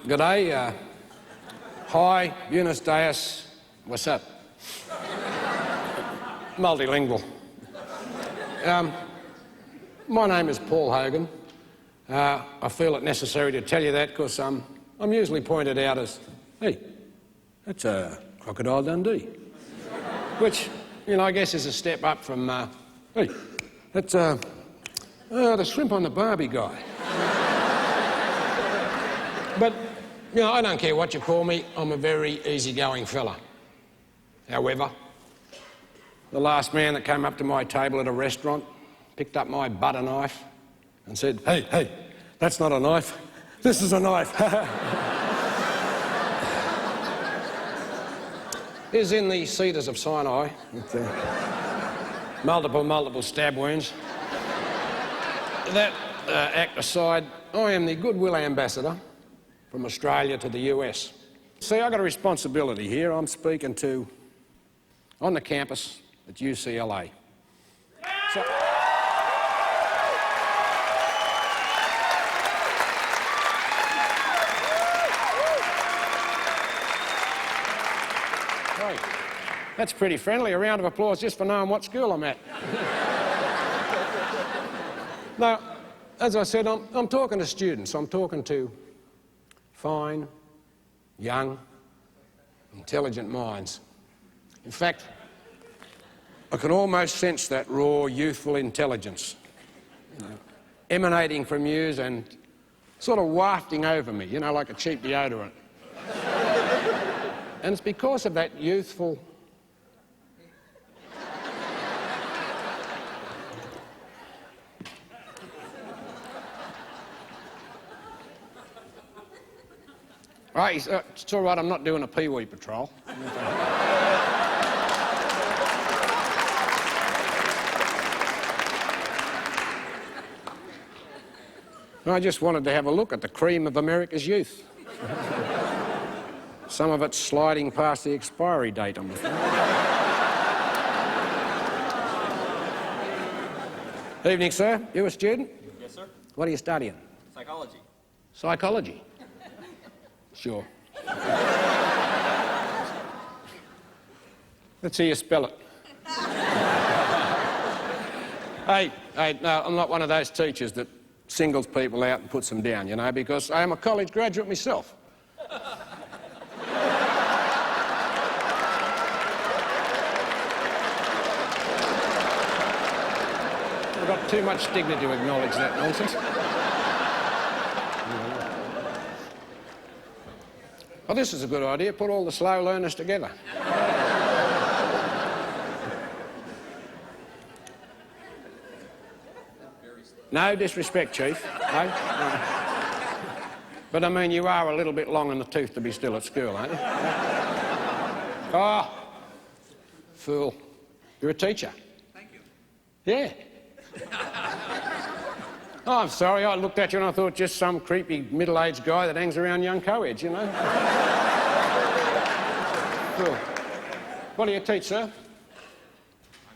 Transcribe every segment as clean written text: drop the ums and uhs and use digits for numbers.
G'day. Hi, Buenos Dias. What's up? Multilingual. My name is Paul Hogan. I feel it necessary to tell you that because I'm usually pointed out as, hey, that's Crocodile Dundee. Which, you know, I guess is a step up from, hey, that's the shrimp on the Barbie guy. But, you know, I don't care what you call me, I'm a very easygoing fella. However, the last man that came up to my table at a restaurant picked up my butter knife and said, hey, that's not a knife, this is a knife. Is in the Cedars of Sinai, with multiple stab wounds. That act aside, I am the goodwill ambassador from Australia to the US. See, I've got a responsibility here. I'm speaking to, on the campus at UCLA. So, hey, that's pretty friendly. A round of applause just for knowing what school I'm at. Now, as I said, I'm talking to students. I'm talking to fine, young, intelligent minds. In fact, I can almost sense that raw, youthful intelligence, you know, emanating from yous and sort of wafting over me, you know, like a cheap deodorant. And it's because of that youthful... Right, it's all right, I'm not doing a pee-wee patrol. I just wanted to have a look at the cream of America's youth. Some of it's sliding past the expiry date, I'm afraid. Evening, sir. You a student? Yes, sir. What are you studying? Psychology. Psychology? Sure. Let's see you spell it. Hey, no, I'm not one of those teachers that singles people out and puts them down, you know, because I am a college graduate myself. I've got too much dignity to acknowledge that nonsense. Well, this is a good idea. Put all the slow learners together. No disrespect, Chief. No. But I mean, you are a little bit long in the tooth to be still at school, aren't you? Oh, fool. You're a teacher. Thank you. Yeah. Oh, I'm sorry, I looked at you and I thought just some creepy middle-aged guy that hangs around young co-eds, you know? Cool. What do you teach, sir? I'm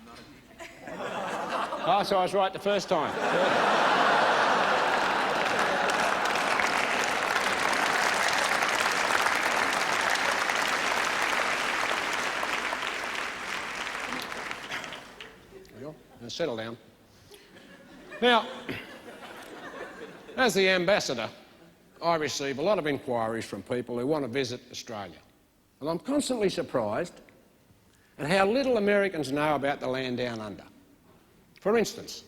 not a teacher. Oh, so I was right the first time. There you go. Now settle down. Now, as the ambassador, I receive a lot of inquiries from people who want to visit Australia. And I'm constantly surprised at how little Americans know about the land down under. For instance,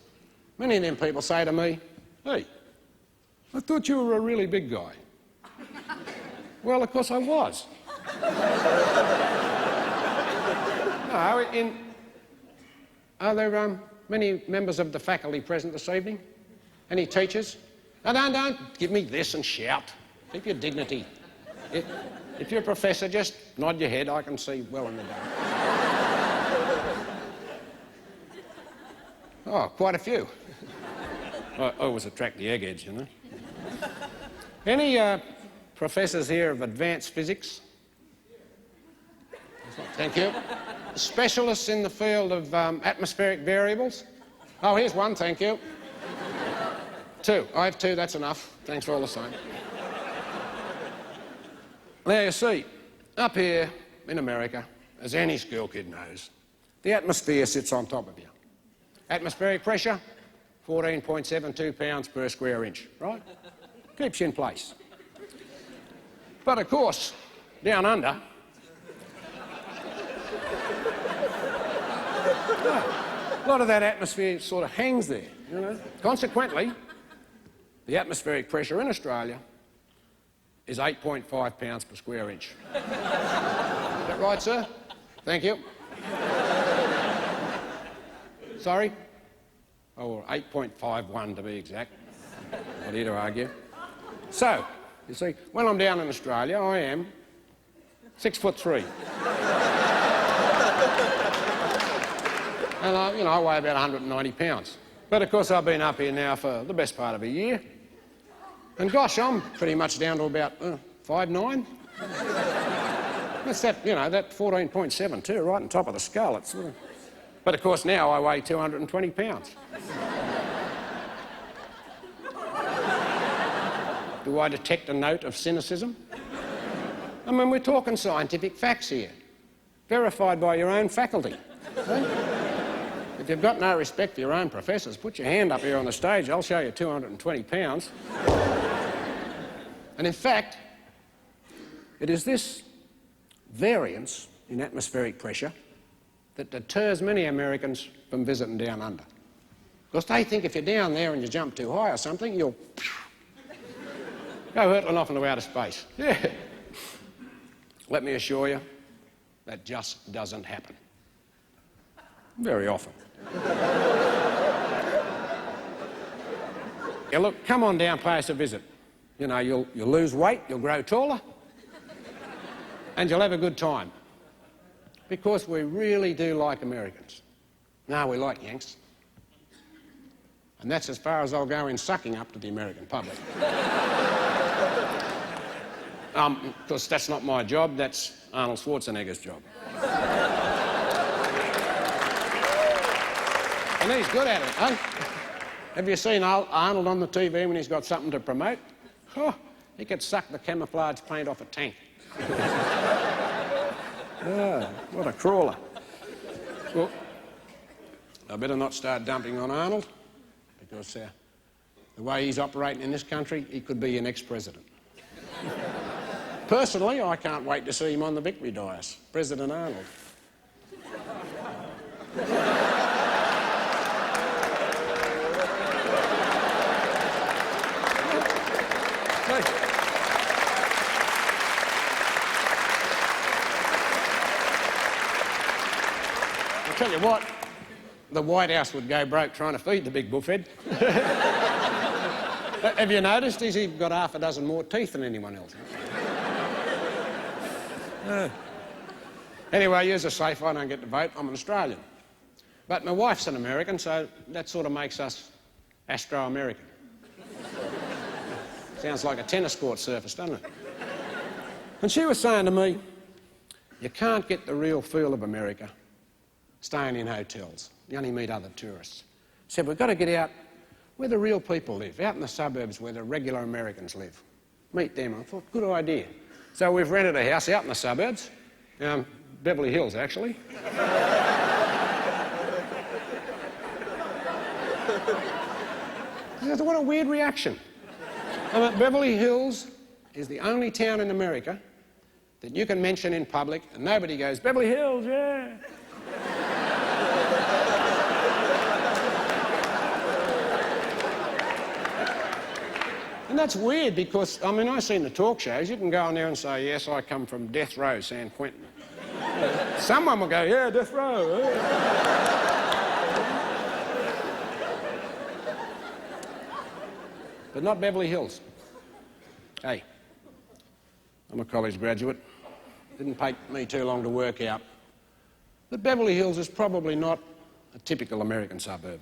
many of them people say to me, hey, I thought you were a really big guy. Well, of course I was. No, are there many members of the faculty present this evening? Any teachers? No, don't give me this and shout. Keep your dignity. If you're a professor, just nod your head. I can see well in the dark. Oh, quite a few. I always attract the eggheads, you know. Any professors here of advanced physics? Thank you. Specialists in the field of atmospheric variables? Oh, here's one, thank you. Two. I have two, that's enough. Thanks for all the same. Now you see, up here in America, as any school kid knows, the atmosphere sits on top of you. Atmospheric pressure, 14.72 pounds per square inch, right? Keeps you in place. But of course, down under, a lot of that atmosphere sort of hangs there, you know. Consequently, the atmospheric pressure in Australia is 8.5 pounds per square inch. Is that right, sir? Thank you. Sorry? Oh, 8.51 to be exact. Not here to argue. So, you see, when I'm down in Australia, I am 6'3". And I weigh about 190 pounds. But of course, I've been up here now for the best part of a year. And gosh, I'm pretty much down to about 5'9". That's that, that 14.72 right on top of the skull. It's sort of... But of course, now I weigh 220 pounds. Do I detect a note of cynicism? I mean, we're talking scientific facts here, verified by your own faculty. See? If you've got no respect for your own professors, put your hand up here on the stage, I'll show you 220 pounds. And in fact, it is this variance in atmospheric pressure that deters many Americans from visiting down under. Because they think if you're down there and you jump too high or something, you'll go hurtling off into outer space. Yeah. Let me assure you, that just doesn't happen. Very often. Yeah, look, come on down, pay us a visit. You know, you'll lose weight, you'll grow taller, and you'll have a good time. Because we really do like Americans. No, we like Yanks. And that's as far as I'll go in sucking up to the American public. Because that's not my job, that's Arnold Schwarzenegger's job. And he's good at it, eh? Have you seen Arnold on the TV when he's got something to promote? Oh, he could suck the camouflage paint off a tank. What a crawler. Well, I better not start dumping on Arnold, because the way he's operating in this country, he could be your next president. Personally, I can't wait to see him on the victory dais, President Arnold. I'll tell you what, the White House would go broke trying to feed the big buffhead. Have you noticed he's even got half a dozen more teeth than anyone else? Anyway, here's a safe. I don't get to vote. I'm an Australian. But my wife's an American, so that sort of makes us Astro-American. Sounds like a tennis court surface, doesn't it? And she was saying to me, you can't get the real feel of America staying in hotels. You only meet other tourists. She said, we've got to get out where the real people live, out in the suburbs where the regular Americans live. Meet them. I thought, good idea. So we've rented a house out in the suburbs, Beverly Hills, actually. What a weird reaction. Beverly Hills is the only town in America that you can mention in public and nobody goes, Beverly Hills, yeah. And that's weird because, I've seen the talk shows. You can go on there and say, yes, I come from Death Row, San Quentin. Someone will go, yeah, Death Row. Yeah. But not Beverly Hills. Hey, I'm a college graduate. Didn't take me too long to work out that Beverly Hills is probably not a typical American suburb.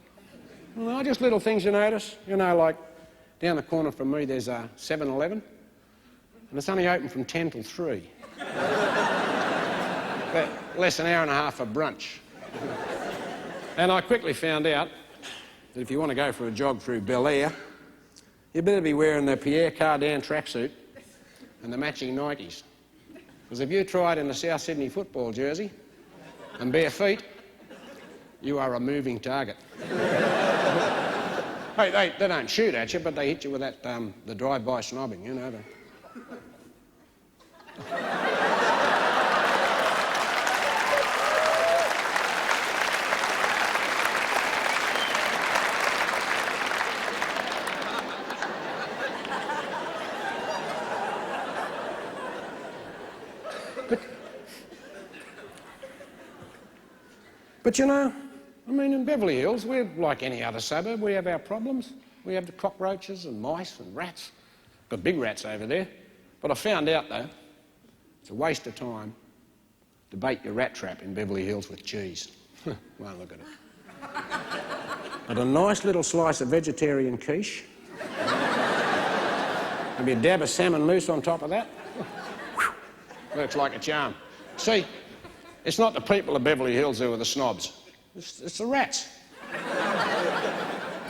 Well, just little things you notice. Like down the corner from me there's a 7-Eleven, and it's only open from 10 till 3. Less than an hour and a half for brunch. And I quickly found out that if you want to go for a jog through Bel Air, you better be wearing the Pierre Cardin tracksuit and the matching Nikes. Because if you try it in the South Sydney football jersey and bare feet, you are a moving target. Hey, they don't shoot at you, but they hit you with that, the drive-by snobbing, you know. But you know, I mean, in Beverly Hills, we're like any other suburb. We have our problems. We have the cockroaches and mice and rats. Got big rats over there. But I found out, though, it's a waste of time to bait your rat trap in Beverly Hills with cheese. Won't look at it. But a nice little slice of vegetarian quiche. Maybe a dab of salmon mousse on top of that. Works like a charm. See, it's not the people of Beverly Hills who are the snobs. It's the rats.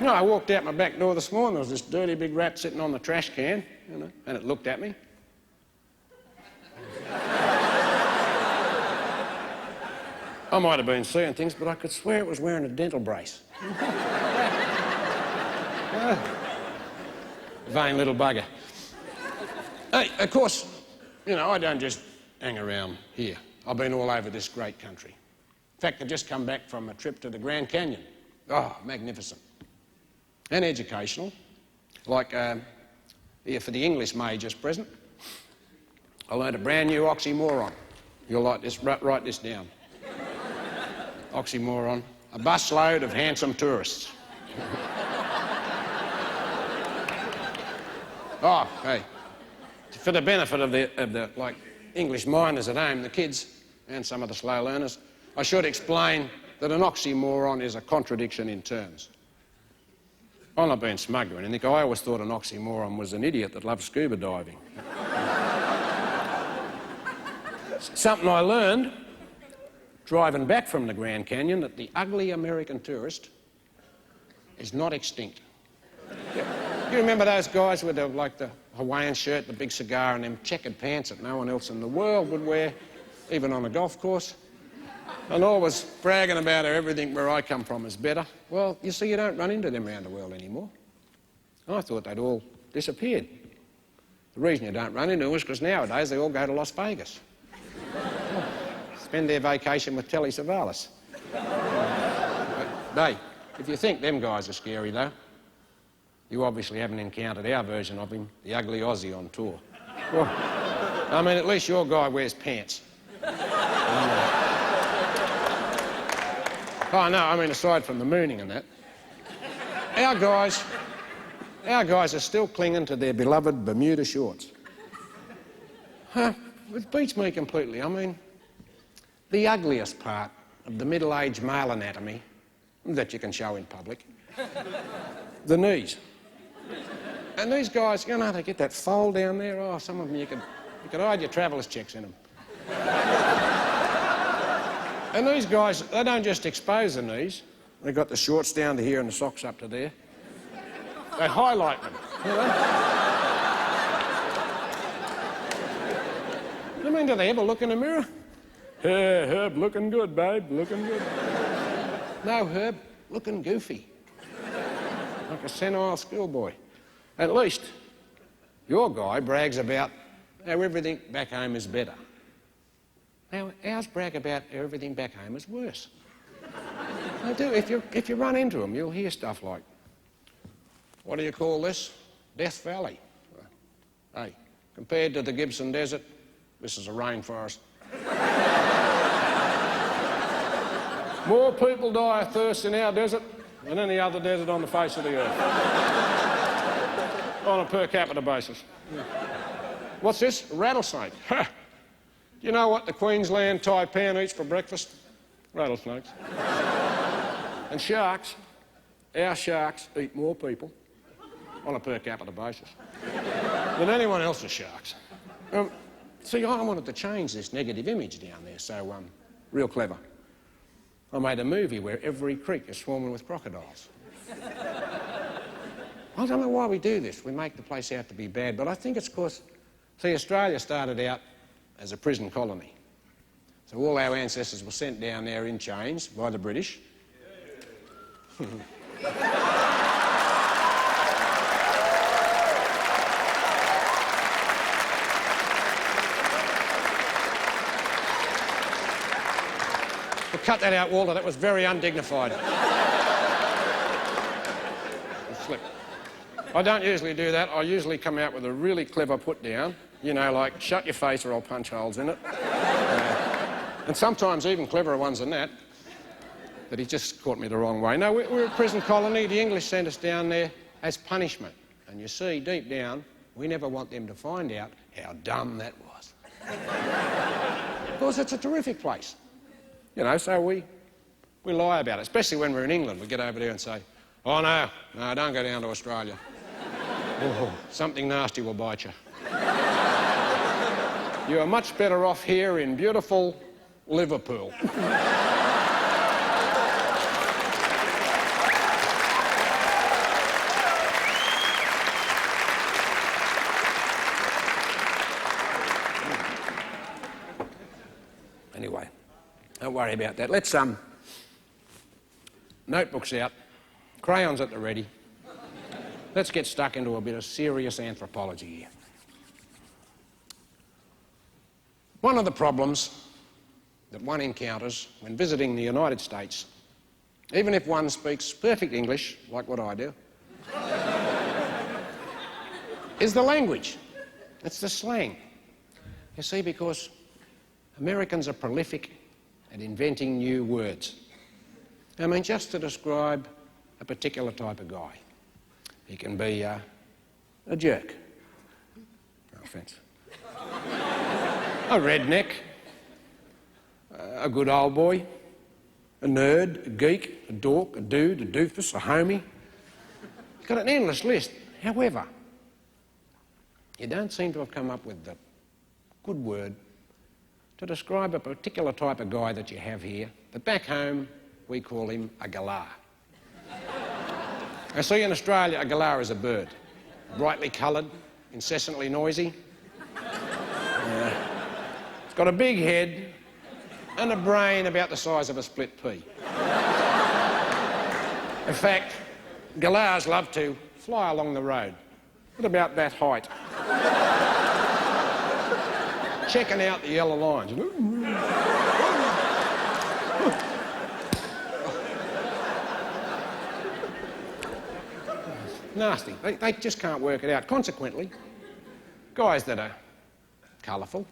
You know, I walked out my back door this morning, there was this dirty big rat sitting on the trash can, you know, and it looked at me. I might have been seeing things, but I could swear it was wearing a dental brace. Vain little bugger. Hey, of course, you know, I don't just hang around here. I've been all over this great country. In fact, I've just come back from a trip to the Grand Canyon. Oh, magnificent. And educational. Like, here for the English majors present, I learned a brand new oxymoron. You'll like this, write this down. Oxymoron, a busload of handsome tourists. Oh, hey, for the benefit of the like English minders at home, the kids and some of the slow learners, I should explain that an oxymoron is a contradiction in terms. I'm not being smug or anything. I always thought an oxymoron was an idiot that loved scuba diving. Something I learned driving back from the Grand Canyon, that the ugly American tourist is not extinct. You remember those guys with the Hawaiian shirt, the big cigar and them checkered pants that no one else in the world would wear, even on a golf course? And always bragging about how everything where I come from is better. Well, you see, you don't run into them around the world anymore. I thought they'd all disappeared. The reason you don't run into them is because nowadays they all go to Las Vegas. Spend their vacation with Telly Savalas. But, hey, if you think them guys are scary, though, you obviously haven't encountered our version of him, the ugly Aussie on tour. Well, I mean, at least your guy wears pants. Oh, no, I mean, aside from the mooning and that, our guys are still clinging to their beloved Bermuda shorts. It beats me completely. I mean, the ugliest part of the middle-aged male anatomy that you can show in public, the knees. And these guys, you know, they get that fold down there. Oh, some of them you could hide your traveller's checks in them. And these guys, they don't just expose the knees. They've got the shorts down to here and the socks up to there. They highlight them, you know? I mean, do they ever look in the mirror? Hey, Herb, looking good, babe, looking good. No, Herb, looking goofy. Like a senile schoolboy. At least, your guy brags about how everything back home is better. Now, ours brag about how everything back home is worse. They do. If you run into them, you'll hear stuff like, what do you call this? Death Valley. Hey, compared to the Gibson Desert, this is a rainforest. More people die of thirst in our desert than any other desert on the face of the earth. On a per capita basis. What's this? A rattlesnake. Ha! Do you know what the Queensland taipan eats for breakfast? Rattlesnakes. And sharks, our sharks eat more people on a per capita basis than anyone else's sharks. See, I wanted to change this negative image down there, so real clever. I made a movie where every creek is swarming with crocodiles. I don't know why we do this. We make the place out to be bad, but I think it's because, see, Australia started out as a prison colony. So all our ancestors were sent down there in chains by the British. Well, cut that out, Walter. That was very undignified. Slip. I don't usually do that. I usually come out with a really clever put-down. You know, like, shut your face or I'll punch holes in it. And sometimes even cleverer ones than that. But he just caught me the wrong way. No, we're a prison colony. The English sent us down there as punishment. And you see, deep down, we never want them to find out how dumb that was. Because it's a terrific place. You know, so we lie about it, especially when we're in England. We get over there and say, oh, no, don't go down to Australia. Oh, something nasty will bite you. You are much better off here in beautiful Liverpool. Anyway, don't worry about that. Let's, notebooks out, crayons at the ready. Let's get stuck into a bit of serious anthropology here. One of the problems that one encounters when visiting the United States, even if one speaks perfect English, like what I do, is the language. It's the slang. You see, because Americans are prolific at inventing new words. I mean, just to describe a particular type of guy. He can be a jerk. No offence. A redneck, a good old boy, a nerd, a geek, a dork, a dude, a doofus, a homie. He's got an endless list. However, you don't seem to have come up with the good word to describe a particular type of guy that you have here, but back home we call him a galah. I see in Australia a galah is a bird, brightly coloured, incessantly noisy. It's got a big head and a brain about the size of a split pea. In fact, galahs love to fly along the road at about that height, checking out the yellow lines. Nasty. They just can't work it out. Consequently, guys that are colourful,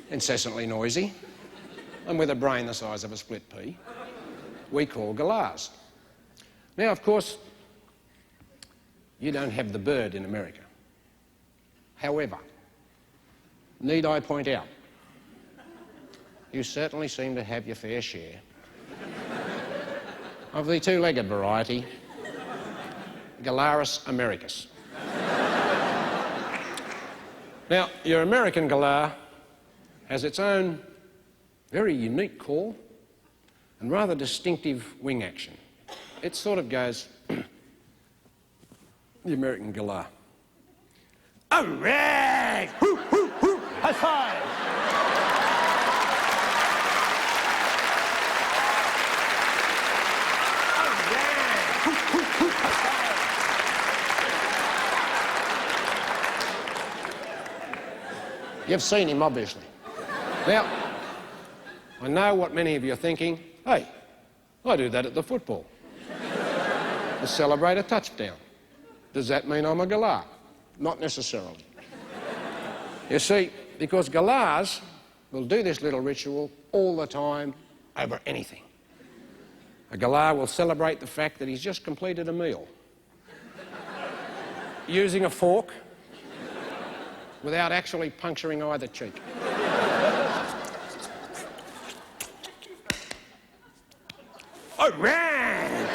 incessantly noisy, and with a brain the size of a split pea, we call galahs. Now, of course, you don't have the bird in America. However, need I point out, you certainly seem to have your fair share of the two-legged variety, Galaris americus. Now, your American galah has its own very unique call and rather distinctive wing action. It sort of goes, the American galah. All right! Hoo, hoo, hoo! High five! All right! Hoo, hoo, hoo! High five! You've seen him, obviously. Now, I know what many of you are thinking. Hey, I do that at the football. To celebrate a touchdown. Does that mean I'm a galah? Not necessarily. You see, because galahs will do this little ritual all the time over anything. A galah will celebrate the fact that he's just completed a meal using a fork without actually puncturing either cheek. All right!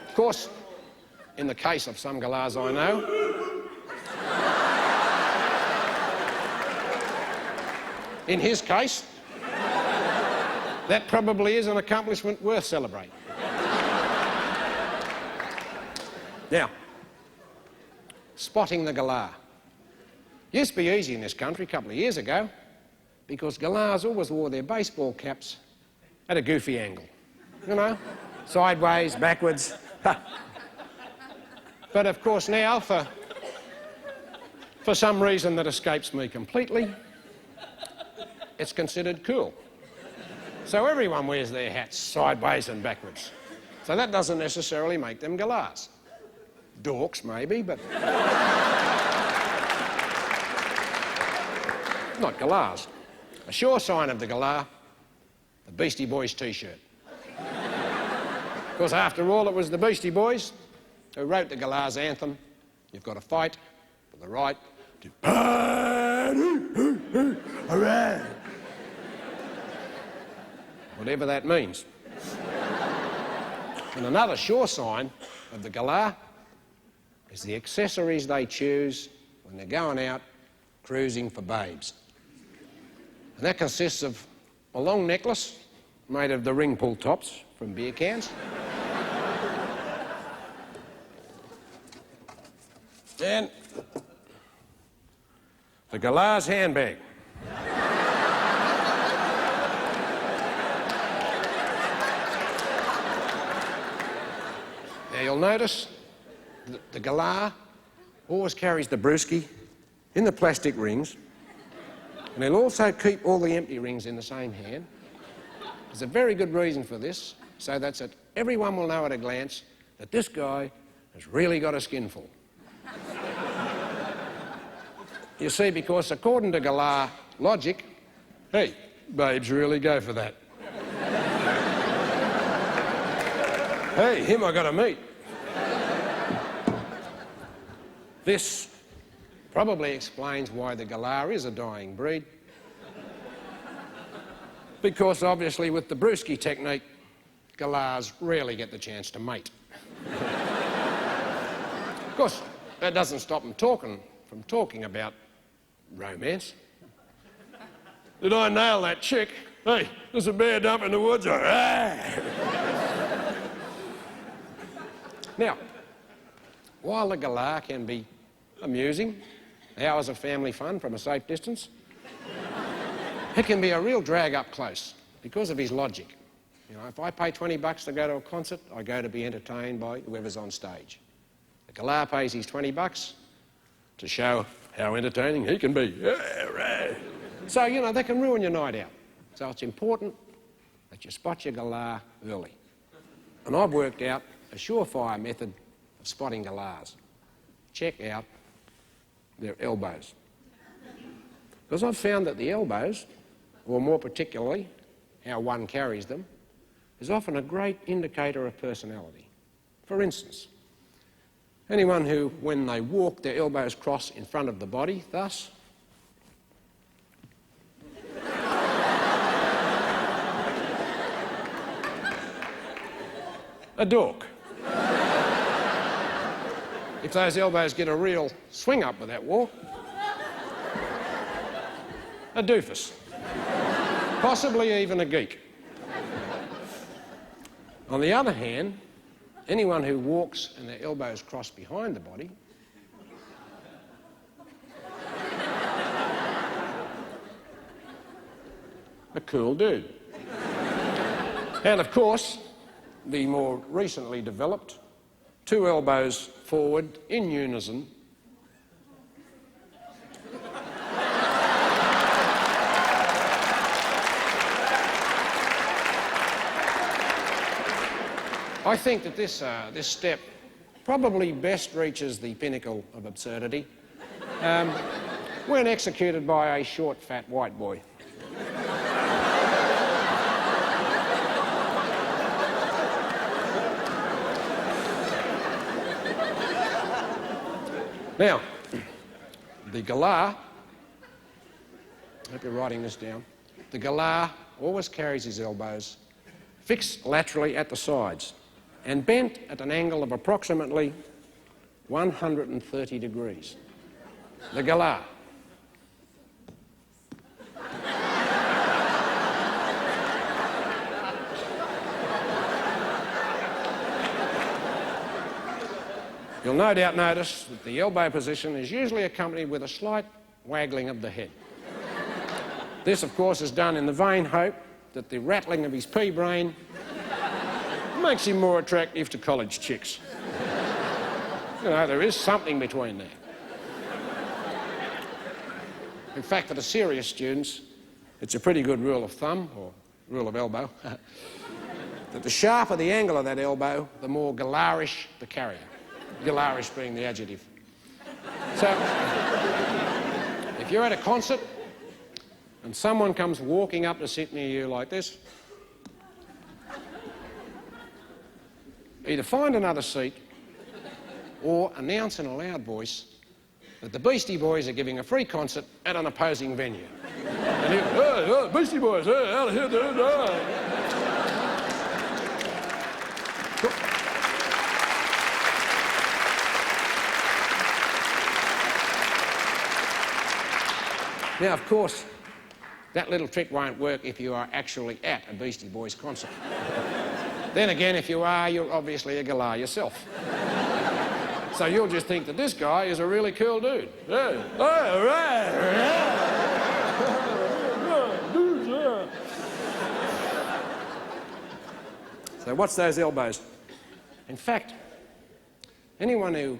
Of course, in the case of some galahs I know, in his case, that probably is an accomplishment worth celebrating. Now, spotting the galah. Used to be easy in this country a couple of years ago because galahs always wore their baseball caps at a goofy angle. You know, sideways, backwards. But of course now, for some reason that escapes me completely, it's considered cool. So everyone wears their hats sideways and backwards. So that doesn't necessarily make them galahs. Dorks, maybe, but not galahs. A sure sign of the galah, the Beastie Boys t-shirt. Because after all, it was the Beastie Boys who wrote the galah's anthem, "You've got to fight for the right to party." Hooray! Whatever that means. And another sure sign of the galah is the accessories they choose when they're going out cruising for babes. And that consists of a long necklace made of the ring pull tops from beer cans. And the galah's handbag. Now you'll notice that the galah always carries the brewski in the plastic rings, and he'll also keep all the empty rings in the same hand. There's a very good reason for this, so that everyone will know at a glance that this guy has really got a skinful. You see, because according to galah logic, hey, babes really go for that. Hey, him I gotta meet. This probably explains why the galah is a dying breed. Because obviously with the brewski technique, galahs rarely get the chance to mate. Of course, that doesn't stop them from talking about romance. Did I nail that chick? Hey, there's a bear dump in the woods. Now, while the galah can be amusing, hours of family fun from a safe distance, it can be a real drag up close because of his logic. You know, if I pay $20 to go to a concert, I go to be entertained by whoever's on stage. The galah pays his $20 to show how entertaining he can be. So, you know, they can ruin your night out. So it's important that you spot your galah early. And I've worked out a surefire method of spotting galahs. Check out their elbows. Because I've found that the elbows, or more particularly, how one carries them, is often a great indicator of personality. For instance, anyone who, when they walk, their elbows cross in front of the body, thus, a dork. If those elbows get a real swing up with that walk, a doofus. Possibly even a geek. On the other hand, anyone who walks and their elbows cross behind the body, a cool dude. And of course, the more recently developed, two elbows forward in unison. I think that this step probably best reaches the pinnacle of absurdity when executed by a short, fat white boy. Now, the galah, I hope you're writing this down, the galah always carries his elbows fixed laterally at the sides and bent at an angle of approximately 130 degrees. The galah. You'll no doubt notice that the elbow position is usually accompanied with a slight waggling of the head. This, of course, is done in the vain hope that the rattling of his pea brain makes him more attractive to college chicks. You know, there is something between there. In fact, for the serious students, it's a pretty good rule of thumb, or rule of elbow, that the sharper the angle of that elbow, the more galarish the carrier. Galarish being the adjective. So, if you're at a concert and someone comes walking up to sit near you like this, either find another seat or announce in a loud voice that the Beastie Boys are giving a free concert at an opposing venue. And you, hey, Beastie Boys, hey, out of here, dude. Now, of course, that little trick won't work if you are actually at a Beastie Boys concert. Then again, if you are, you're obviously a galah yourself. So you'll just think that this guy is a really cool dude. Hey, all right. So what's those elbows? In fact, anyone who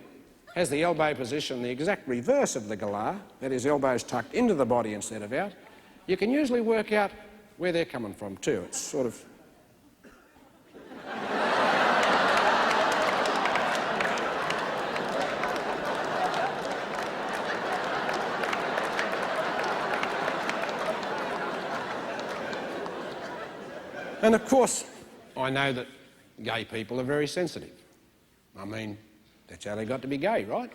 has the elbow position the exact reverse of the galah, that is, elbows tucked into the body instead of out, you can usually work out where they're coming from too. It's sort of... And of course, I know that gay people are very sensitive. I mean, that's how they got to be gay, right?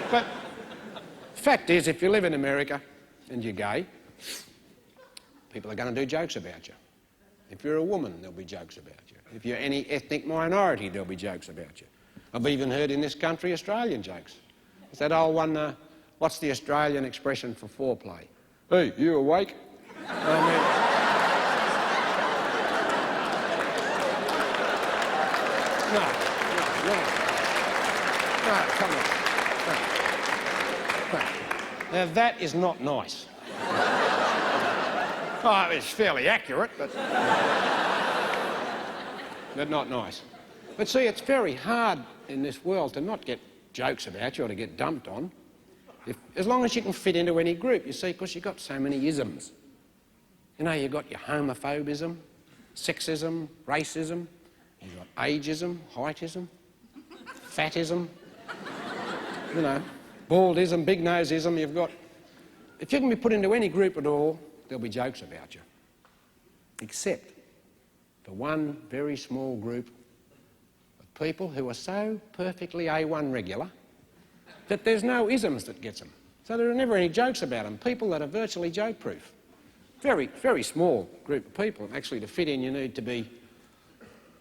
But the fact is, if you live in America and you're gay, people are going to do jokes about you. If you're a woman, there'll be jokes about you. If you're any ethnic minority, there'll be jokes about you. I've even heard in this country Australian jokes. It's that old one, what's the Australian expression for foreplay? Hey, you awake? I mean, No, come on. No. Now, that is not nice. Oh, it's fairly accurate, but not nice. But see, it's very hard in this world to not get jokes about you or to get dumped on, as long as you can fit into any group, you see, because you've got so many isms. You know, you've got your homophobism, sexism, racism, you've got ageism, heightism, fatism, you know, baldism, big noseism. You've got... If you can be put into any group at all, there'll be jokes about you. Except for one very small group of people who are so perfectly A1 regular that there's no isms that gets them. So there are never any jokes about them. People that are virtually joke-proof. Very, very small group of people. Actually, to fit in, you need to be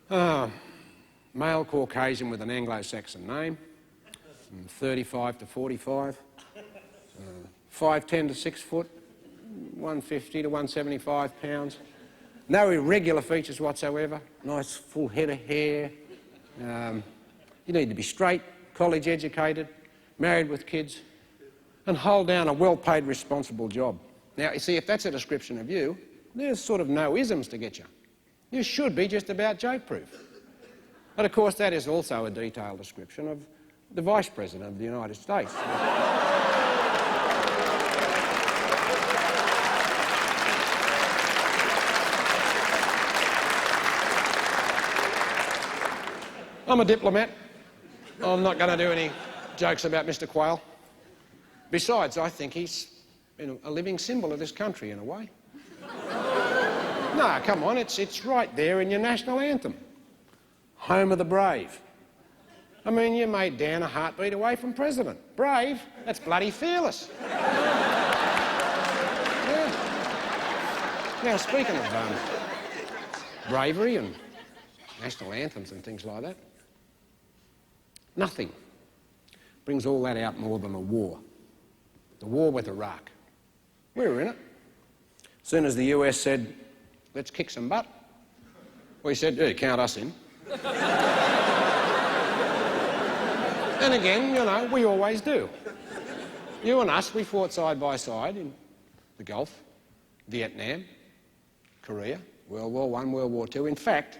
male Caucasian with an Anglo-Saxon name, from 35 to 45, 5'10" to 6 foot, 150 to 175 pounds. No irregular features whatsoever. Nice full head of hair. You need to be straight, college educated, married with kids, and hold down a well-paid, responsible job. Now, you see, if that's a description of you, there's sort of no isms to get you. You should be just about joke-proof. But of course, that is also a detailed description of the Vice President of the United States. I'm a diplomat. I'm not going to do any jokes about Mr. Quayle. Besides, I think he's a living symbol of this country in a way. No, come on, it's right there in your national anthem. Home of the brave. I mean, you made Dan a heartbeat away from president. Brave? That's bloody fearless. Yeah. Now, speaking of bravery and national anthems and things like that, nothing brings all that out more than a war. The war with Iraq. We were in it. As soon as the US said, let's kick some butt, we said, yeah, count us in. And again, you know, we always do. You and us, we fought side by side in the Gulf, Vietnam, Korea, World War I, World War II. In fact,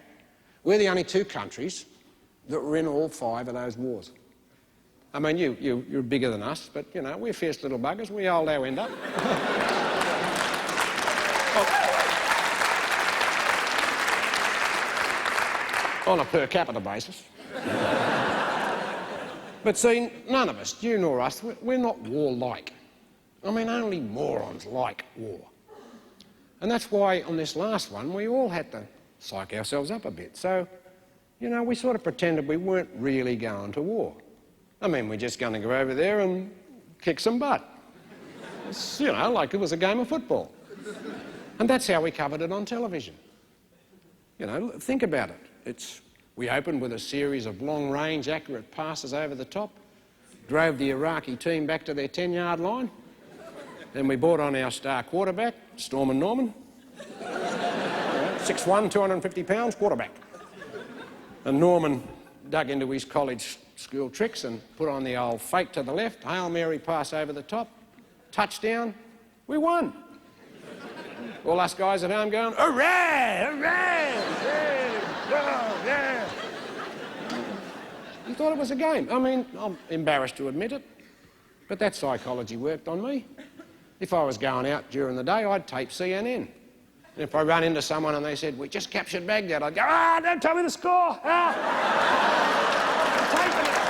we're the only two countries that were in all 5 of those wars. I mean, you're bigger than us, but, you know, we're fierce little buggers. We hold our end up. On a per capita basis. But see, none of us, you nor us, we're not warlike. I mean, only morons like war. And that's why on this last one, we all had to psych ourselves up a bit. So, you know, we sort of pretended we weren't really going to war. I mean, we're just going to go over there and kick some butt. It's, you know, like it was a game of football. And that's how we covered it on television. You know, think about it. We opened with a series of long-range, accurate passes over the top, drove the Iraqi team back to their 10-yard line, then we brought on our star quarterback, Stormin' Norman, 6'1", 250 pounds, quarterback. And Norman dug into his college school tricks and put on the old fake to the left, Hail Mary pass over the top, touchdown, we won. All us guys at home going, hooray, hooray, hooray, oh, yeah. You thought it was a game. I mean, I'm embarrassed to admit it, but that psychology worked on me. If I was going out during the day, I'd tape CNN. And if I run into someone and they said, we just captured Baghdad, I'd go, don't tell me the score. I'm taping it.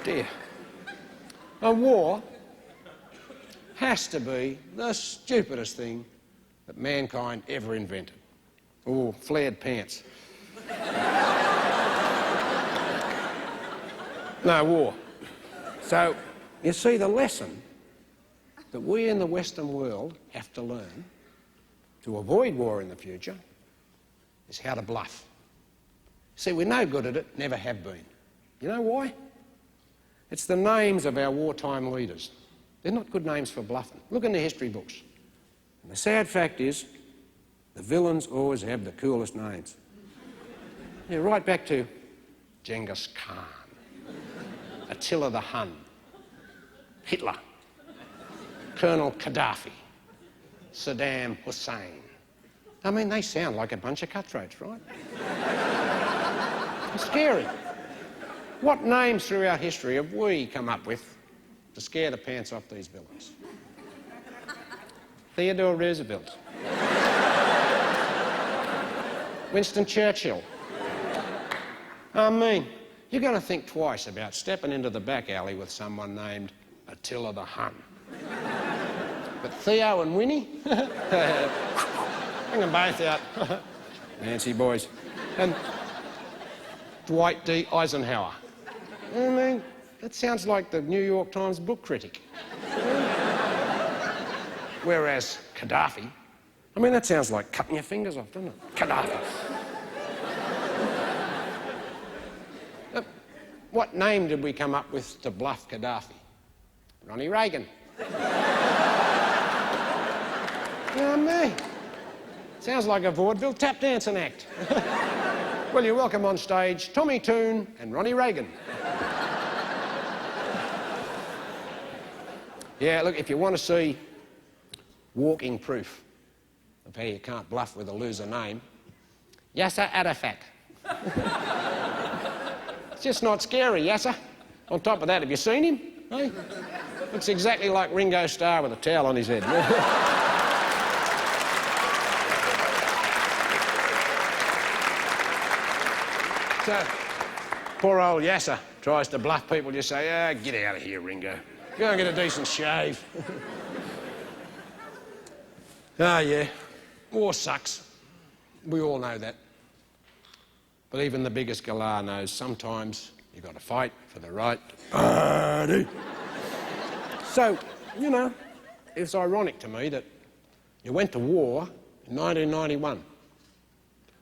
Dear. A war has to be the stupidest thing that mankind ever invented. Oh, flared pants. No, war. So, you see, the lesson that we in the Western world have to learn to avoid war in the future is how to bluff. See, we're no good at it, never have been. You know why? It's the names of our wartime leaders. They're not good names for bluffing. Look in the history books. And the sad fact is, the villains always have the coolest names. Yeah, right back to Genghis Khan, Attila the Hun, Hitler, Colonel Gaddafi, Saddam Hussein. I mean, they sound like a bunch of cutthroats, right? It's scary. What names throughout history have we come up with to scare the pants off these villains? Theodore Roosevelt. Winston Churchill. I mean, you're going to think twice about stepping into the back alley with someone named Attila the Hun. But Theo and Winnie, bring them both out. Nancy boys. And Dwight D. Eisenhower. I mean, that sounds like the New York Times book critic. Whereas Gaddafi, I mean, that sounds like cutting your fingers off, doesn't it? Gaddafi. What name did we come up with to bluff Gaddafi? Ronnie Reagan. You know what I mean? Sounds like a vaudeville tap dancing act. Well, you're welcome on stage, Tommy Toon and Ronnie Reagan. Yeah, look, if you want to see walking proof of how you can't bluff with a loser name, Yasser Arafat. It's just not scary, Yasser. On top of that, have you seen him? Hey? Looks exactly like Ringo Starr with a towel on his head. So, poor old Yasser tries to bluff people. You say, get out of here, Ringo. Go and get a decent shave. Yeah, war sucks. We all know that. But even the biggest galah knows sometimes you've got to fight for the right to party. So, you know, it's ironic to me that you went to war in 1991,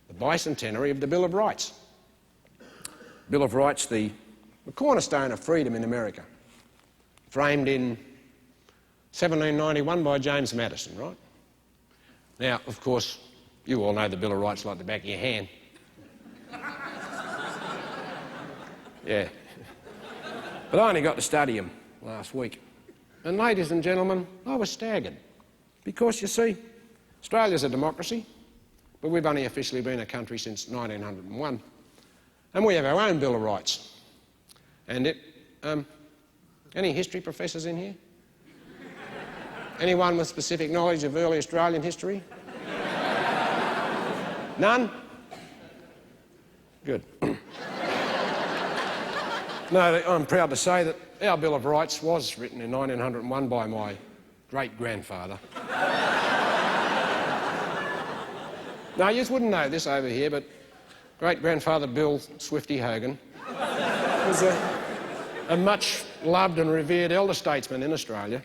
the bicentenary of the Bill of Rights. Bill of Rights, the cornerstone of freedom in America, framed in 1791 by James Madison, right? Now, of course, you all know the Bill of Rights like the back of your hand. Yeah. But I only got to study them last week. And ladies and gentlemen, I was staggered. Because, you see, Australia's a democracy, but we've only officially been a country since 1901. And we have our own Bill of Rights. And it... any history professors in here? Anyone with specific knowledge of early Australian history? None? Good. No, I'm proud to say that our Bill of Rights was written in 1901 by my great-grandfather. Now, you wouldn't know this over here, but great-grandfather Bill Swifty Hogan was a much-loved and revered elder statesman in Australia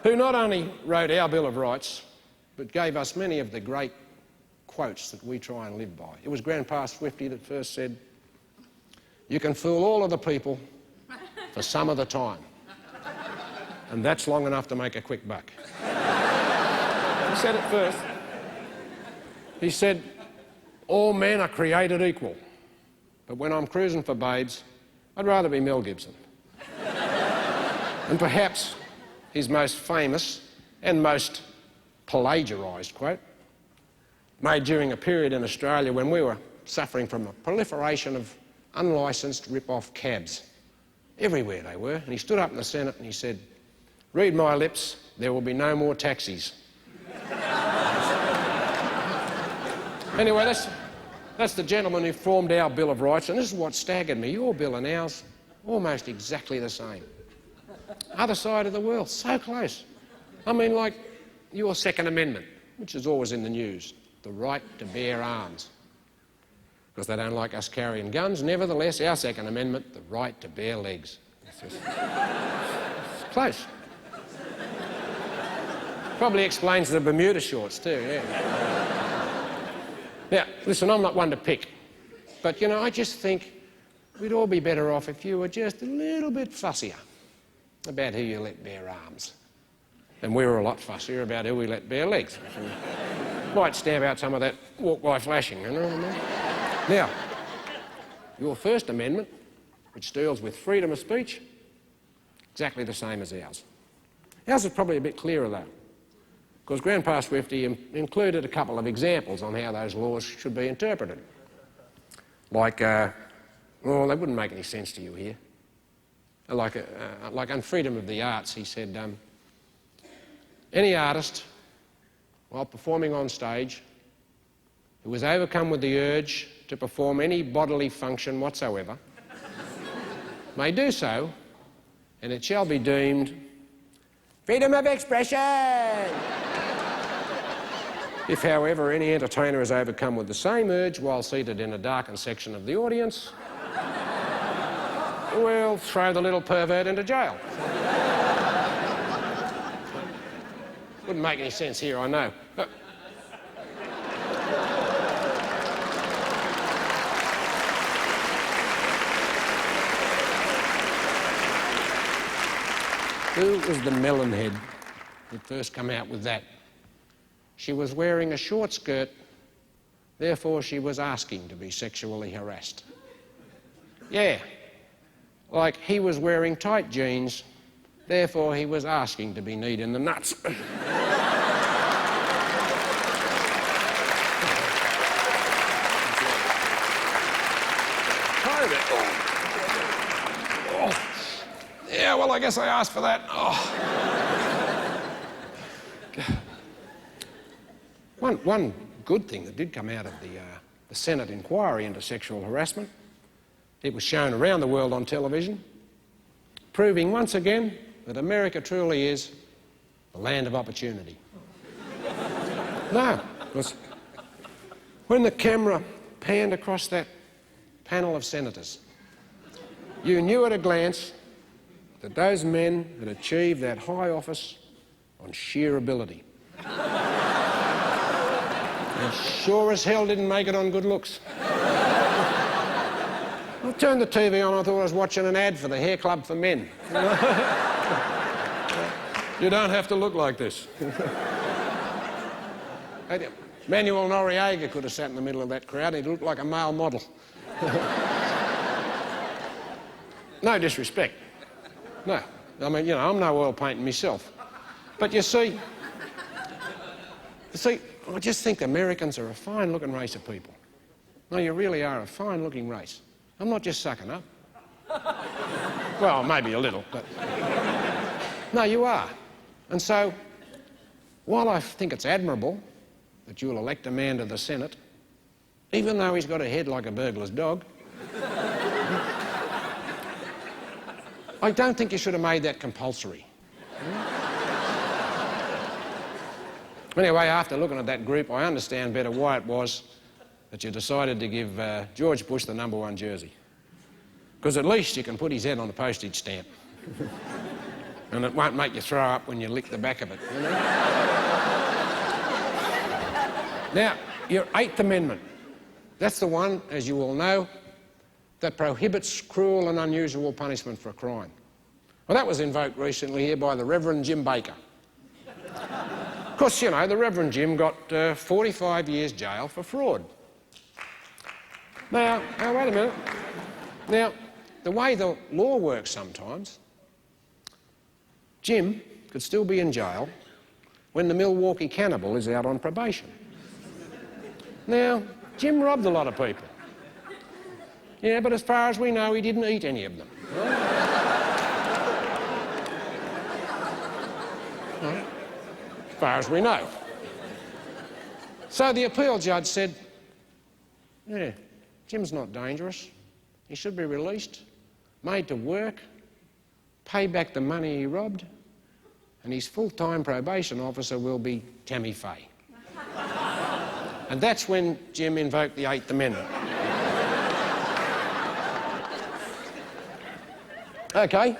who not only wrote our Bill of Rights, but gave us many of the great quotes that we try and live by. It was Grandpa Swifty that first said, "You can fool all of the people for some of the time, and that's long enough to make a quick buck." He said it first. He said, "All men are created equal, but when I'm cruising for babes, I'd rather be Mel Gibson." And perhaps his most famous and most plagiarised quote, made during a period in Australia when we were suffering from a proliferation of unlicensed rip-off cabs. Everywhere they were. And he stood up in the Senate and he said, "Read my lips, there will be no more taxis." Anyway, that's the gentleman who formed our Bill of Rights, and this is what staggered me. Your bill and ours, almost exactly the same. Other side of the world, so close. I mean, like your Second Amendment, which is always in the news, the right to bear arms. Because they don't like us carrying guns. Nevertheless, our Second Amendment, the right to bear legs. It's close. Probably explains the Bermuda shorts too, yeah. Now, listen, I'm not one to pick, but, you know, I just think we'd all be better off if you were just a little bit fussier about who you let bear arms. And we were a lot fussier about who we let bear legs. Might stamp out some of that walk by flashing, you know what I mean? Now, your First Amendment, which deals with freedom of speech, exactly the same as ours. Ours is probably a bit clearer, though, because Grandpa Swifty included a couple of examples on how those laws should be interpreted. Like, well, they wouldn't make any sense to you here. Like on freedom of the arts, he said, any artist, while performing on stage, who is overcome with the urge to perform any bodily function whatsoever, may do so, and it shall be deemed freedom of expression. If, however, any entertainer is overcome with the same urge while seated in a darkened section of the audience, we'll throw the little pervert into jail. Wouldn't make any sense here, I know. Who was the melonhead that first come out with that? She was wearing a short skirt, therefore she was asking to be sexually harassed. Yeah, like he was wearing tight jeans, therefore he was asking to be kneed in the nuts. Yeah, well, I guess I asked for that. One good thing that did come out of the Senate inquiry into sexual harassment, it was shown around the world on television, proving once again that America truly is the land of opportunity. No, because when the camera panned across that panel of senators, you knew at a glance that those men had achieved that high office on sheer ability. They sure as hell didn't make it on good looks. I turned the TV on, I thought I was watching an ad for the hair club for men. You don't have to look like this. Manuel Noriega could have sat in the middle of that crowd. He'd look like a male model. No disrespect. No. I mean, you know, I'm no oil painting myself. But you see, I just think Americans are a fine-looking race of people. No, you really are a fine-looking race. I'm not just sucking up. Well, maybe a little, but... No, you are. And so, while I think it's admirable that you'll elect a man to the Senate, even though he's got a head like a burglar's dog, I don't think you should have made that compulsory. Anyway, after looking at that group, I understand better why it was that you decided to give George Bush the #1 jersey. Because at least you can put his head on a postage stamp. And it won't make you throw up when you lick the back of it, you know? Now, your 8th Amendment. That's the one, as you all know, that prohibits cruel and unusual punishment for a crime. Well, that was invoked recently here by the Reverend Jim Baker. Of course, you know, the Reverend Jim got 45 years jail for fraud. Now, wait a minute. Now, the way the law works sometimes, Jim could still be in jail when the Milwaukee cannibal is out on probation. Now, Jim robbed a lot of people. Yeah, but as far as we know, he didn't eat any of them. Right? As far as we know. So the appeal judge said, yeah, Jim's not dangerous. He should be released, made to work, pay back the money he robbed, and his full-time probation officer will be Tammy Faye. And that's when Jim invoked the 8th Amendment. Okay.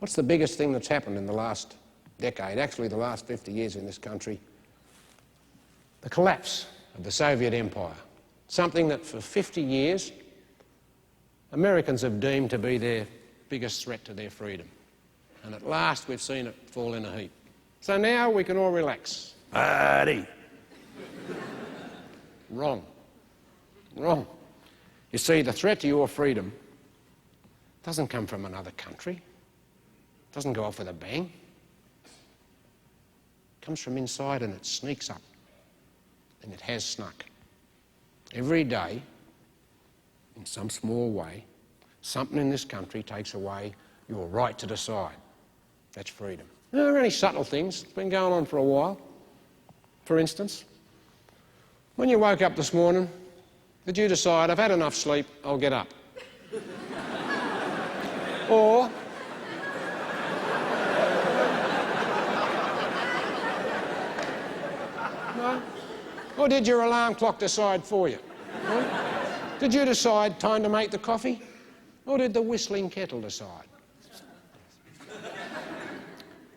What's the biggest thing that's happened in the last decade, actually the last 50 years in this country? The collapse of the Soviet Empire. Something that for 50 years Americans have deemed to be their biggest threat to their freedom. And at last we've seen it fall in a heap. So now we can all relax. Party. Wrong. Wrong. You see, the threat to your freedom doesn't come from another country. It doesn't go off with a bang. It comes from inside and it sneaks up. And it has snuck. Every day, in some small way, something in this country takes away your right to decide. That's freedom. There are only subtle things. It's been going on for a while. For instance, when you woke up this morning, did you decide, I've had enough sleep, I'll get up? Or... No? Or did your alarm clock decide for you? No? Did you decide time to make the coffee? Or did the whistling kettle decide?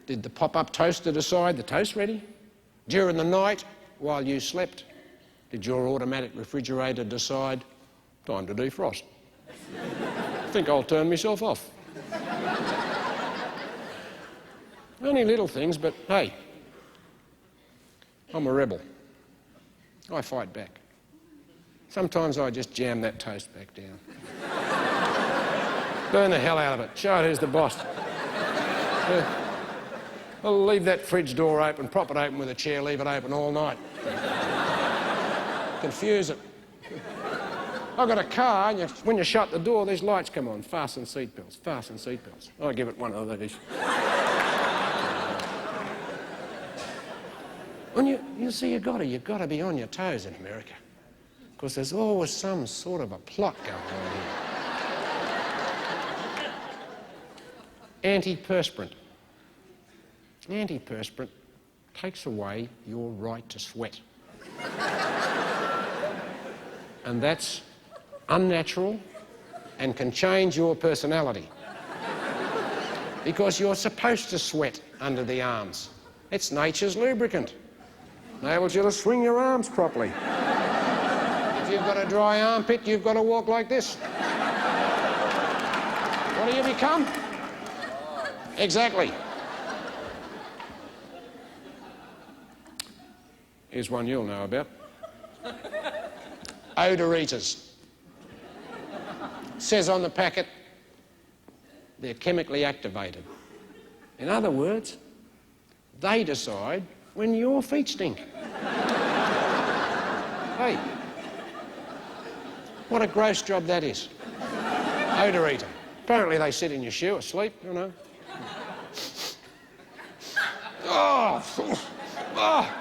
Did the pop-up toaster decide the toast ready? During the night, while you slept, did your automatic refrigerator decide time to defrost? I think I'll turn myself off. Only little things, but hey, I'm a rebel. I fight back. Sometimes I just jam that toast back down. Burn the hell out of it. Show it who's the boss. I'll leave that fridge door open, prop it open with a chair, leave it open all night. Confuse it. I've got a car, and when you shut the door, these lights come on. Fasten seatbelts, fasten seatbelts. I give it one of these. And you see, you've got to be on your toes in America, because there's always some sort of a plot going on here. Antiperspirant. Antiperspirant takes away your right to sweat. And that's unnatural and can change your personality. Because you're supposed to sweat under the arms. It's nature's lubricant. Enables you to swing your arms properly. If you've got a dry armpit, you've got to walk like this. What do you become? Exactly. Here's one you'll know about. Odour eaters. Says on the packet, they're chemically activated. In other words, they decide when your feet stink. Hey, what a gross job that is. Odour eater. Apparently they sit in your shoe asleep, you know. Oh, oh.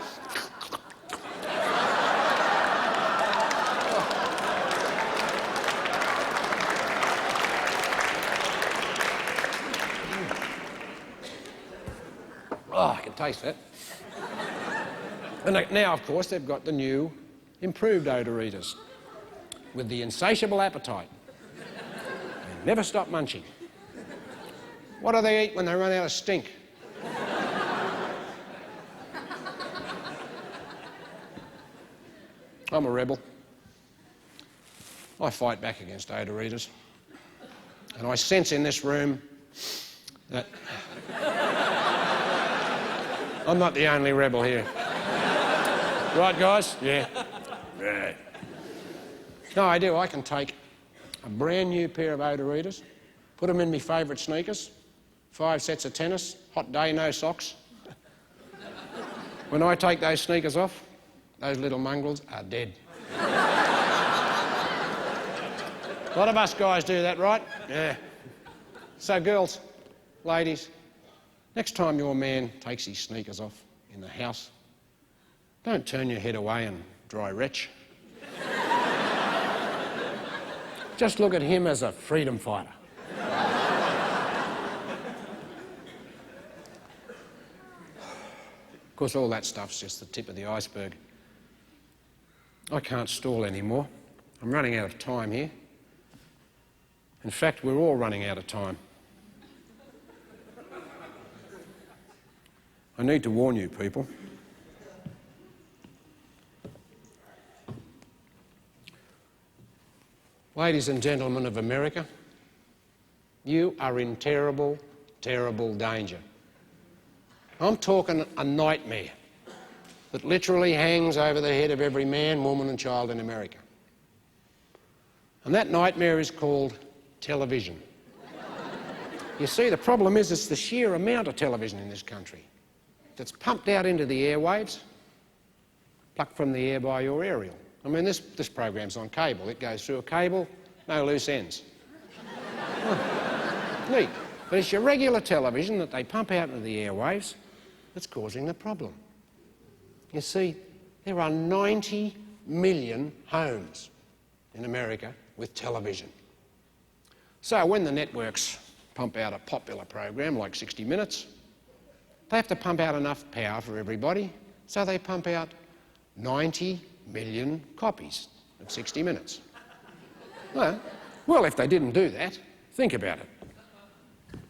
Oh, I can taste that. And now, of course, they've got the new, improved odour eaters with the insatiable appetite. They never stop munching. What do they eat when they run out of stink? I'm a rebel. I fight back against odour eaters. And I sense in this room that I'm not the only rebel here. Right, guys? Yeah. Yeah. No, I do. I can take a brand new pair of odour eaters, put them in my favourite sneakers, 5 sets of tennis, hot day, no socks. When I take those sneakers off, those little mongrels are dead. A lot of us guys do that, right? Yeah. So, girls, ladies, next time your man takes his sneakers off in the house, don't turn your head away and dry retch. Just look at him as a freedom fighter. Of course, all that stuff's just the tip of the iceberg. I can't stall anymore. I'm running out of time here. In fact, we're all running out of time. I need to warn you, people. Ladies and gentlemen of America, you are in terrible, terrible danger. I'm talking a nightmare that literally hangs over the head of every man, woman and child in America. And that nightmare is called television. You see, the problem is it's the sheer amount of television in this country that's pumped out into the airwaves, plucked from the air by your aerial. I mean, this program's on cable. It goes through a cable, no loose ends. Oh, neat. But it's your regular television that they pump out into the airwaves that's causing the problem. You see, there are 90 million homes in America with television. So when the networks pump out a popular program like 60 Minutes, they have to pump out enough power for everybody, so they pump out 90 million copies of 60 Minutes. Well, if they didn't do that, think about it.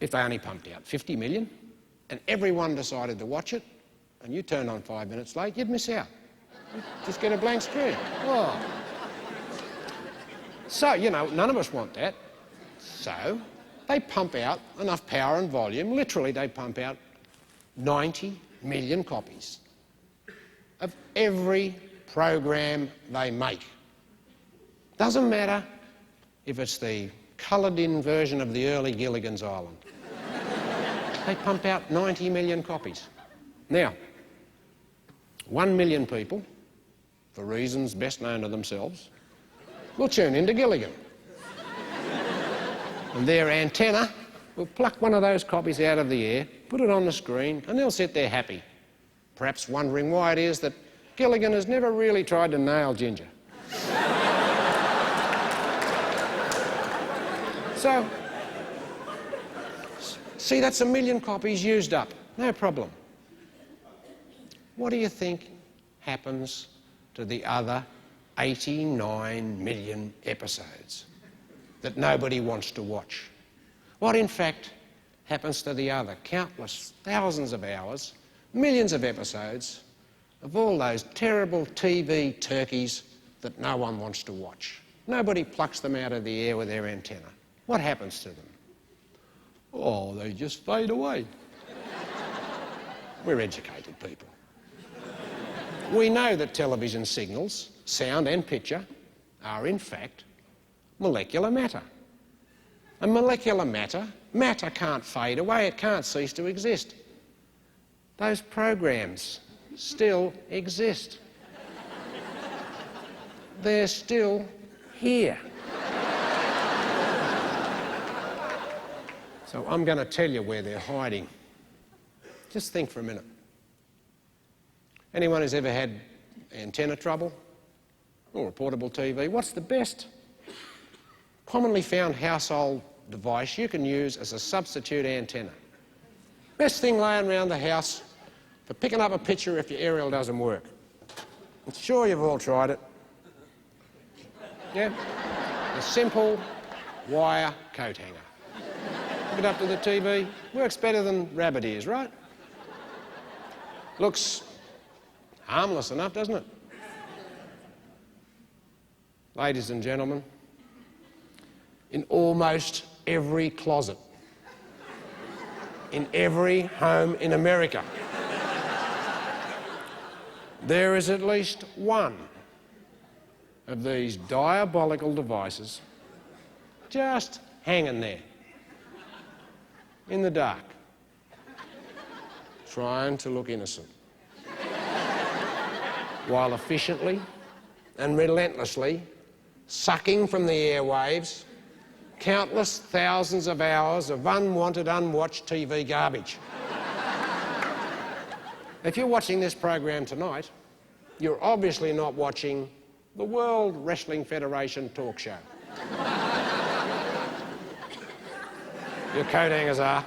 If they only pumped out 50 million and everyone decided to watch it and you turned on 5 minutes late, you'd miss out. You'd just get a blank screen. Oh. So, you know, none of us want that. So they pump out enough power and volume. Literally, they pump out 90 million copies of every program they make. Doesn't matter if it's the coloured-in version of the early Gilligan's Island. They pump out 90 million copies. Now, 1 million people, for reasons best known to themselves, will tune into Gilligan. And their antenna will pluck one of those copies out of the air, put it on the screen, and they'll sit there happy, perhaps wondering why it is that Gilligan has never really tried to nail Ginger. So, see, that's 1 million copies used up. No problem. What do you think happens to the other 89 million episodes that nobody wants to watch? What, in fact, happens to the other countless thousands of hours, millions of episodes of all those terrible TV turkeys that no one wants to watch? Nobody plucks them out of the air with their antenna. What happens to them? Oh, they just fade away. We're educated people. We know that television signals, sound and picture, are in fact molecular matter. And molecular matter can't fade away, it can't cease to exist. Those programs still exist. They're still here. So I'm going to tell you where they're hiding. Just think for a minute. Anyone who's ever had antenna trouble or a portable TV, what's the best commonly found household device you can use as a substitute antenna? Best thing laying around the house for picking up a picture if your aerial doesn't work. I'm sure you've all tried it. Yeah? A simple wire coat hanger. Hook it up to the TV, works better than rabbit ears, right? Looks harmless enough, doesn't it? Ladies and gentlemen, in almost every closet, in every home in America, there is at least one of these diabolical devices just hanging there in the dark, trying to look innocent, while efficiently and relentlessly sucking from the airwaves countless thousands of hours of unwanted, unwatched TV garbage. If you're watching this program tonight, you're obviously not watching the World Wrestling Federation talk show. Your coat hangers are.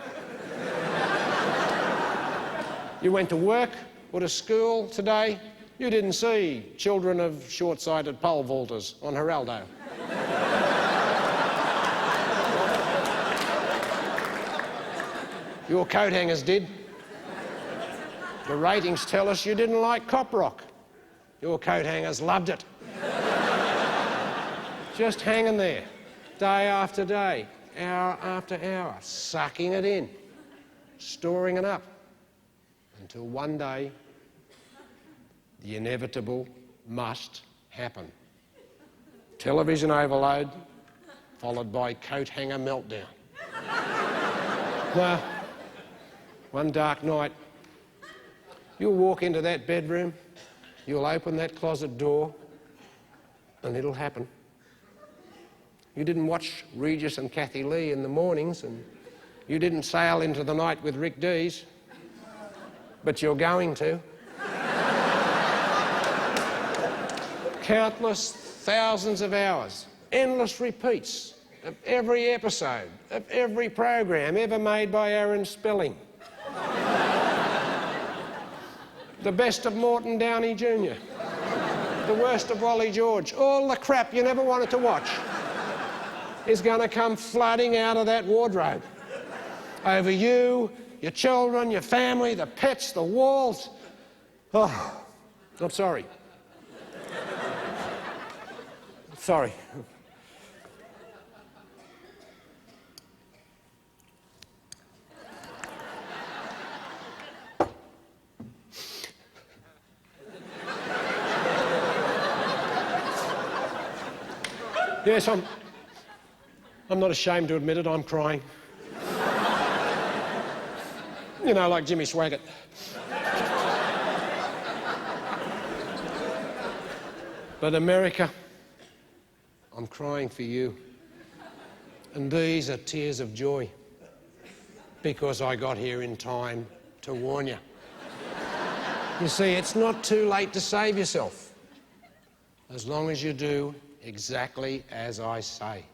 You went to work or to school today, you didn't see children of short-sighted pole vaulters on Geraldo. Your coat hangers did. The ratings tell us you didn't like cop rock. Your coat hangers loved it. Just hanging there, day after day, hour after hour, sucking it in, storing it up, until one day the inevitable must happen. Television overload, followed by coat hanger meltdown. Well, one dark night, you'll walk into that bedroom, you'll open that closet door, and it'll happen. You didn't watch Regis and Kathy Lee in the mornings, and you didn't sail into the night with Rick Dees, but you're going to. Countless thousands of hours, endless repeats of every episode, of every program ever made by Aaron Spelling. The best of Morton Downey Jr., the worst of Wally George, all the crap you never wanted to watch is going to come flooding out of that wardrobe over you, your children, your family, the pets, the walls. Oh, I'm sorry. Sorry. Yes, I'm not ashamed to admit it, I'm crying. You know, like Jimmy Swaggart. But America, I'm crying for you. And these are tears of joy, because I got here in time to warn you. You see, it's not too late to save yourself, as long as you do exactly as I say.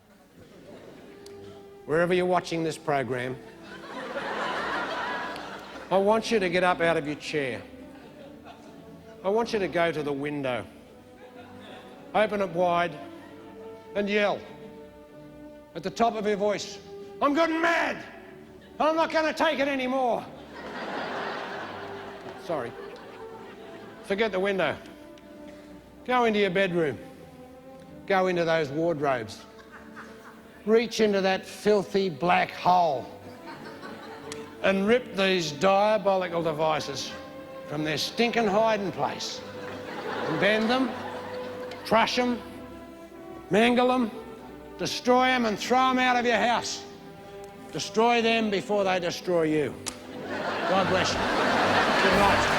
Wherever you're watching this program, I want you to get up out of your chair. I want you to go to the window, open it wide, and yell at the top of your voice, "I'm getting mad! I'm not going to take it anymore!" Sorry. Forget the window. Go into your bedroom. Go into those wardrobes. Reach into that filthy black hole and rip these diabolical devices from their stinking hiding place and bend them, crush them, mangle them, destroy them and throw them out of your house. Destroy them before they destroy you. God bless you. Good night.